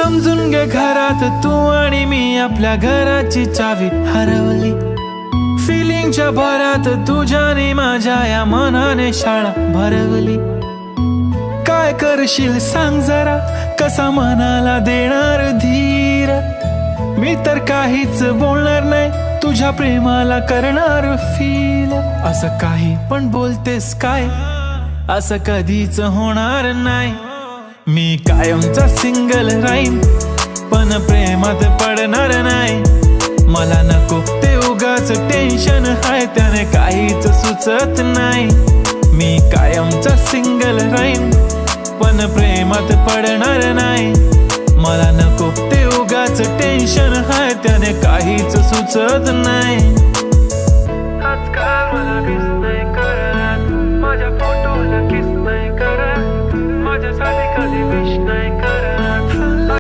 समजून घे घरात तू आणि मी आपल्या घराची चावी हरवली. फिलिंगच्या भरात तुझ्याने माझ्या या मनाने शाळा भरवली. काय करशील सांग जरा, कसा मनाला देणार धीर. मी तर काहीच बोलणार नाही, तुझ्या प्रेमाला करणार फील. असं काही पण बोलतेस काय, असं कधीच होणार नाही. मी कायमचा सिंगल राहीन, पण प्रेमात पडणार नाही. मला नको ते उगाच टेन्शन आहे, त्याने काहीच सुचत नाही. मी कायमचा सिंगल राहीन, पण प्रेमात पडणार नाही. मला नको ते उगाच टेन्शन आहे, त्याने काहीच सुचत नाही. आजकाल मला मिस नाही करत, माझ्या फोटोला किस